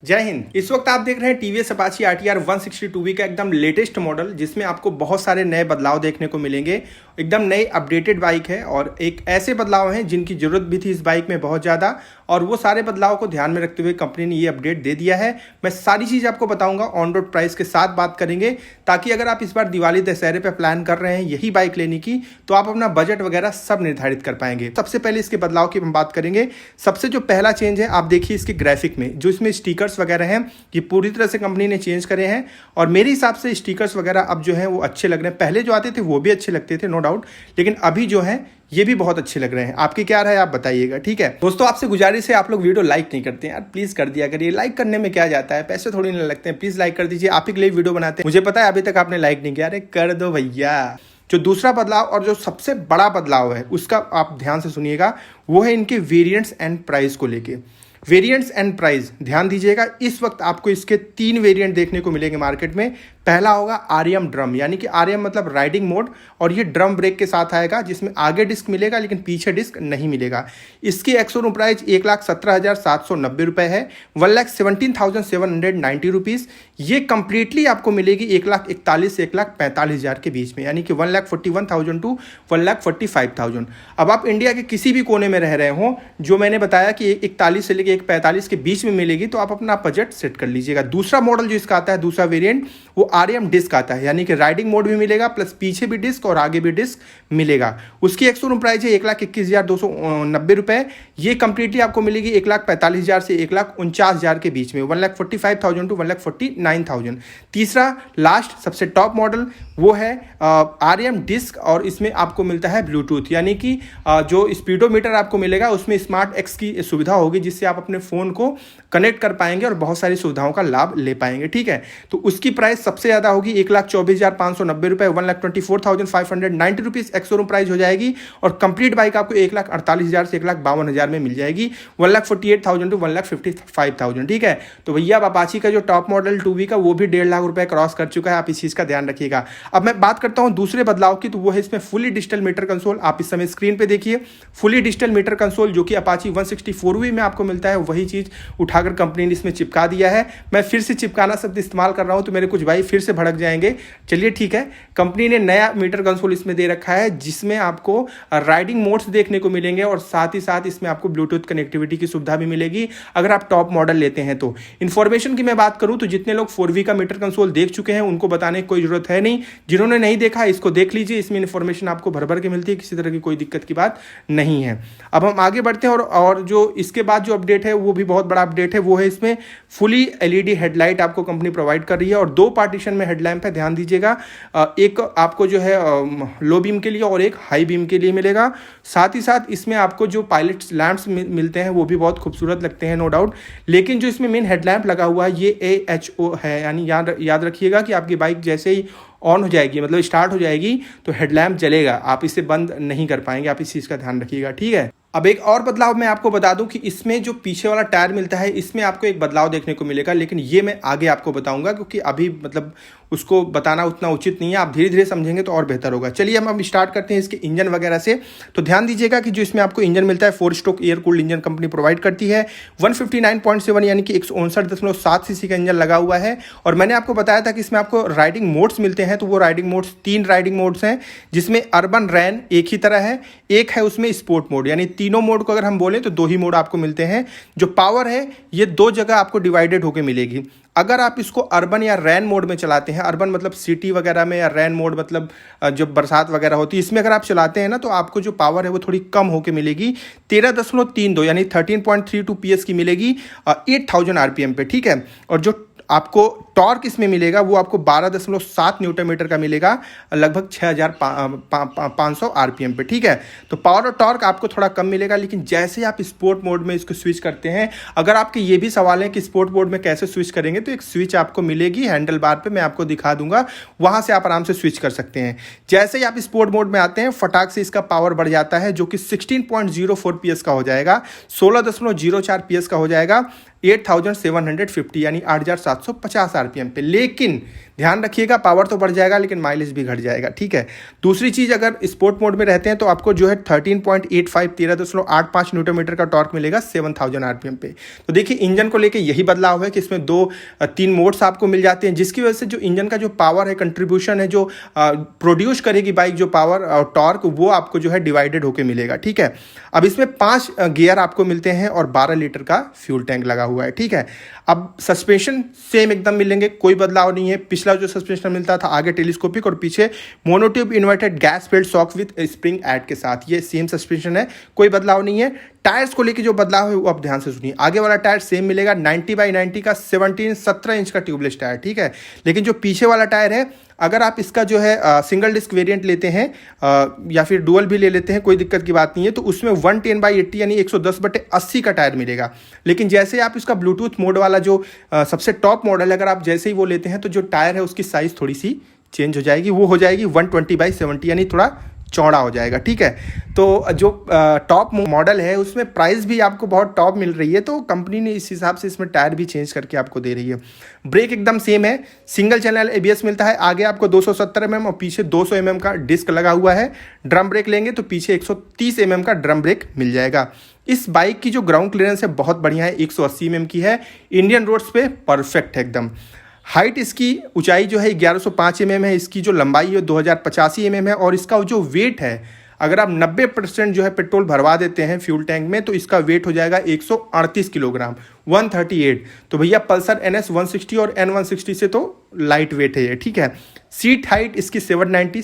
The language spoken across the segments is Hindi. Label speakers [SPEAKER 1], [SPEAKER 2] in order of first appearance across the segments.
[SPEAKER 1] जय हिंद। इस वक्त आप देख रहे हैं टीवीएस अपाची आरटीआर 160 का एकदम लेटेस्ट मॉडल, जिसमें आपको बहुत सारे नए बदलाव देखने को मिलेंगे। एकदम नई अपडेटेड बाइक है और एक ऐसे बदलाव हैं जिनकी जरूरत भी थी इस बाइक में बहुत ज़्यादा, और वो सारे बदलाव को ध्यान में रखते हुए कंपनी ने ये अपडेट दे दिया है। मैं सारी चीज़ आपको बताऊंगा, ऑन रोड प्राइस के साथ बात करेंगे, ताकि अगर आप इस बार दिवाली दशहरे पे प्लान कर रहे हैं यही बाइक लेने की, तो आप अपना बजट वगैरह सब निर्धारित कर पाएंगे। सबसे पहले इसके बदलाव की हम बात करेंगे। सबसे जो पहला चेंज है, आप देखिए इसके ग्राफिक में जो इसमें स्टिकर्स वगैरह हैं, ये पूरी तरह से कंपनी ने चेंज करे हैं। और मेरे हिसाब से स्टिकर्स वगैरह अब जो है वो अच्छे लग रहे हैं। पहले जो आते थे वो भी अच्छे लगते थे, नो डाउट, लेकिन अभी जो है ये भी बहुत अच्छे लग रहे हैं। आपकी क्या राय है, आप बताइएगा। ठीक है दोस्तों, आपसे गुजारिश है, आप लोग वीडियो लाइक नहीं करते हैं यार, प्लीज कर दिया करिए। लाइक करने में क्या जाता है, पैसे थोड़ी नहीं लगते हैं। प्लीज लाइक कर दीजिए, आप ही के लिए वीडियो बनाते हैं। मुझे पता है अभी तक आपने लाइक नहीं किया, अरे कर दो भैया। जो दूसरा बदलाव और जो सबसे बड़ा बदलाव है उसका आप ध्यान से सुनिएगा, वो है इनके वेरिएंट्स एंड प्राइस को लेके। वेरिएंट्स एंड प्राइस ध्यान दीजिएगा। इस वक्त आपको इसके 3 वेरिएंट देखने को मिलेंगे मार्केट में। पहला होगा आरएम ड्रम, यानी कि आरएम मतलब राइडिंग मोड, और ये ड्रम ब्रेक के साथ आएगा, जिसमें आगे डिस्क मिलेगा लेकिन पीछे डिस्क नहीं मिलेगा। इसकी एक्स-शोरूम प्राइस 1,17,790 रुपये है, 1,17,790 रुपीज़। ये कंप्लीटली आपको मिलेगी 1,41,000 से 1,45,000 के बीच में, यानी कि 1,41,000 टू 1,45,000। अब आप इंडिया के किसी भी कोने में रह रहे हो, जो मैंने बताया कि 41 से लेकर 1,45 के बीच में मिलेगी, तो आप अपना बजट सेट कर लीजिएगा। दूसरा मॉडल जो इसका आता है, दूसरा वेरिएंट, वो आरएम डिस्क आता है, यानी कि राइडिंग मोड भी मिलेगा प्लस पीछे भी डिस्क और आगे भी डिस्क मिलेगा। उसकी एक्स-शोरूम प्राइस है 1,21,290 रुपये। ये कंप्लीटली आपको मिलेगी 1,45,000 से 1,49,000 के बीच में, 1,45,000 टू 1,49,000। तीसरा लास्ट सबसे टॉप मॉडल वो है आरएम डिस्क, और इसमें आपको मिलता है ब्लूटूथ, यानी कि जो स्पीडोमीटर आपको मिलेगा उसमें स्मार्ट एक्स की सुविधा होगी, जिससे आप अपने फ़ोन को कनेक्ट कर पाएंगे और बहुत सारी सुविधाओं का लाभ ले पाएंगे। ठीक है, तो उसकी प्राइस सबसे ज़्यादा होगी 1,24,590 रुपये, 1,24,590 रुपीज़ एक्स-शोरूम प्राइस हो जाएगी। और कंप्लीट बाइक आपको 1,48,000 से 1,52,000 में मिल जाएगी, 1,48,000 टू 1,55,000। ठीक है, तो भैया अब अपाची का जो टॉप मॉडल 2V का, वो भी 1.5 लाख रुपए क्रॉस कर चुका है। आप इस चीज़ का ध्यान रखिएगा। अब मैं बात करता हूं दूसरे बदलाव की, तो वो है इसमें फुली डिजिटल मीटर कंसोल। आप इस समय स्क्रीन पे देखिए, फुली डिजिटल मीटर कंसोल जो कि अपाची 164V में आपको मिलता है, वही चीज़ उठाकर कंपनी ने इसमें चिपका दिया है। मैं फिर से चिपकाना शब्द इस्तेमाल कर रहा हूं, तो मेरे कुछ भाई फिर से भड़क जाएंगे। चलिए ठीक है, कंपनी ने नया मीटर कंसोल इसमें दे रखा है, जिसमें आपको राइडिंग मोड्स देखने को मिलेंगे, और साथ ही साथ इसमें आपको ब्लूटूथ कनेक्टिविटी की सुविधा भी मिलेगी अगर आप टॉप मॉडल लेते हैं तो। इन्फॉर्मेशन की मैं बात करूं तो जितने लोग 4V का मीटर कंसोल देख चुके हैं उनको बताने की कोई जरूरत है नहीं। जिन्होंने नहीं देखा इसको देख लीजिए, इसमें इन्फॉर्मेशन आपको भर भर के मिलती है, किसी तरह की कोई दिक्कत की बात नहीं है। अब हम आगे बढ़ते हैं, और जो इसके बाद जो अपडेट है वो भी बहुत बड़ा अपडेट है। वो है इसमें फुली LED हेडलाइट आपको कंपनी प्रोवाइड कर रही है, और 2 पार्टीशन में हेडलैम्प है, ध्यान दीजिएगा। एक आपको जो है लो बीम के लिए और एक हाई बीम के लिए मिलेगा। साथ ही साथ इसमें आपको जो पायलट लैंप्स मिलते हैं वो भी बहुत खूबसूरत लगते हैं, नो डाउट, लेकिन जो इसमें मेन हेडलैम्प लगा हुआ है ये AHO है, यानी याद रखिएगा कि आपकी बाइक जैसे ही ऑन हो जाएगी, मतलब स्टार्ट हो जाएगी, तो हेडलैम्प जलेगा, आप इसे बंद नहीं कर पाएंगे। आप इस चीज़ का ध्यान रखिएगा। ठीक है, अब एक और बदलाव मैं आपको बता दूं कि इसमें जो पीछे वाला टायर मिलता है, इसमें आपको एक बदलाव देखने को मिलेगा, लेकिन ये मैं आगे आपको बताऊंगा, क्योंकि अभी मतलब उसको बताना उतना उचित नहीं है। आप धीरे धीरे समझेंगे तो और बेहतर होगा। चलिए हम स्टार्ट करते हैं इसके इंजन वगैरह से। तो ध्यान दीजिएगा कि जो इसमें आपको इंजन मिलता है, 4 stroke air cooled engine company provide करती है। 159.7 यानी कि 159.7 सीसी का इंजन लगा हुआ है। और मैंने आपको बताया था कि इसमें आपको राइडिंग मोड्स मिलते हैं, तो वो राइडिंग मोड्स 3 राइडिंग मोड्स हैं, जिसमें अर्बन रैन एक ही तरह है, एक है उसमें स्पोर्ट मोड, यानी तीनों मोड को अगर हम बोलें तो 2 ही मोड आपको मिलते हैं। जो पावर है ये 2 जगह आपको डिवाइडेड होकर मिलेगी। अगर आप इसको अर्बन या रैन मोड में चलाते हैं, अर्बन मतलब सिटी वगैरह में, या रैन मोड मतलब जब बरसात वगैरह होती है, इसमें अगर आप चलाते हैं ना, तो आपको जो पावर है वो थोड़ी कम होकर मिलेगी, 13.32 यानी 13.32 PS की मिलेगी 8,000 RPM पे। ठीक है, और जो आपको टॉर्क इसमें मिलेगा वो आपको 12.7 न्यूटन मीटर का मिलेगा, लगभग 6,500 RPM पे। ठीक है, तो पावर और टॉर्क आपको थोड़ा कम मिलेगा, लेकिन जैसे आप स्पोर्ट मोड में इसको स्विच करते हैं, अगर आपके ये भी सवाल है कि स्पोर्ट मोड में कैसे स्विच करेंगे, तो एक स्विच आपको मिलेगी हैंडल बार पे, मैं आपको दिखा दूंगा, वहां से आप आराम से स्विच कर सकते हैं। जैसे ही आप स्पोर्ट मोड में आते हैं, फटाक से इसका पावर बढ़ जाता है, जो कि 16.04 PS का हो जाएगा, 16.04 PS का हो जाएगा, 8,750 यानी 8,750 750 RPM पे। लेकिन ध्यान रखिएगा, पावर तो बढ़ जाएगा लेकिन माइलेज भी घट जाएगा, ठीक है। दूसरी चीज़, अगर स्पोर्ट मोड में रहते हैं तो आपको जो है 13.85 13.85 न्यूटन मीटर का टॉर्क मिलेगा 7000 RPM पे। तो देखिए इंजन को लेके यही बदलाव है कि इसमें 2-3 मोड्स आपको मिल जाते हैं, जिसकी वजह से जो इंजन का जो पावर है, कंट्रीब्यूशन है, जो प्रोड्यूस करेगी बाइक जो पावर और टॉर्क, वो आपको जो है डिवाइडेड होकर मिलेगा, ठीक है। अब इसमें 5 गियर आपको मिलते हैं और 12 लीटर का फ्यूल टैंक लगा हुआ है, ठीक है। अब सस्पेंशन सेम एकदम मिलेंगे, कोई बदलाव नहीं है। पिछला जो सस्पेंशन मिलता था आगे टेलीस्कोपिक और पीछे monotube inverted gas filled shock with spring add के साथ, ये सेम सस्पेंशन है, कोई बदलाव नहीं है। टायर्स को लेके जो बदलाव है वो आप ध्यान से सुनिए। आगे वाला टायर सेम मिलेगा 90/90 का 17 इंच का ट्यूबलेस टायर, ठीक है। लेकिन जो पीछे वाला टायर है, अगर आप इसका जो है सिंगल डिस्क वेरिएंट लेते हैं या फिर डुअल भी ले लेते हैं, कोई दिक्कत की बात नहीं है, तो उसमें 110/80 यानी 110/80 का टायर मिलेगा। लेकिन जैसे आप इसका ब्लूटूथ मोड वाला जो सबसे टॉप मॉडल है, अगर आप जैसे ही वो लेते हैं तो जो टायर है उसकी साइज़ थोड़ी सी चेंज हो जाएगी, वो हो जाएगी 120/70 यानी थोड़ा चौड़ा हो जाएगा, ठीक है। तो जो टॉप मॉडल है उसमें प्राइस भी आपको बहुत टॉप मिल रही है, तो कंपनी ने इस हिसाब से इसमें टायर भी चेंज करके आपको दे रही है। ब्रेक एकदम सेम है, सिंगल चैनल ABS मिलता है, आगे आपको 270 mm और पीछे 200 mm का डिस्क लगा हुआ है। ड्रम ब्रेक लेंगे तो पीछे 130 mm का ड्रम ब्रेक मिल जाएगा। इस बाइक की जो ग्राउंड क्लियरेंस है बहुत बढ़िया है, 180 mm की है, इंडियन रोड्स पे परफेक्ट है एकदम। हाइट, इसकी ऊंचाई जो है 1105 mm है, इसकी जो लंबाई है 2085 mm है, और इसका जो वेट है, अगर आप 90% जो है पेट्रोल भरवा देते हैं फ्यूल टैंक में तो इसका वेट हो जाएगा 138 किलोग्राम, 138। तो भैया पल्सर NS 160 और N160 से तो लाइट वेट है ये, ठीक है। सीट हाइट इसकी 790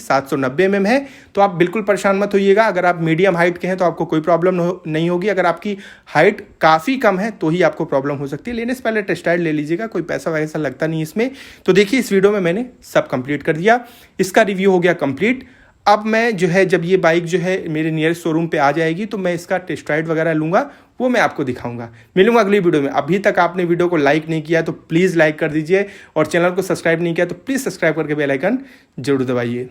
[SPEAKER 1] mm है, तो आप बिल्कुल परेशान मत होइएगा। अगर आप मीडियम हाइट के हैं तो आपको कोई प्रॉब्लम नहीं होगी। अगर आपकी हाइट काफ़ी कम है तो ही आपको प्रॉब्लम हो सकती है। लेने से पहले टेस्ट राइड ले लीजिएगा, कोई पैसा वैसा लगता नहीं इसमें। तो देखिए इस वीडियो में मैंने सब कंप्लीट कर दिया, इसका रिव्यू हो गया कंप्लीट। अब मैं जो है जब ये बाइक जो है मेरे नियरेस्ट शोरूम पे आ जाएगी तो मैं इसका टेस्ट राइड वगैरह लूँगा, वो मैं आपको दिखाऊंगा। मिलूंगा अगली वीडियो में। अभी तक आपने वीडियो को लाइक नहीं किया तो प्लीज़ लाइक कर दीजिए, और चैनल को सब्सक्राइब नहीं किया तो प्लीज़ सब्सक्राइब करके बेल आइकन जरूर दबाइए।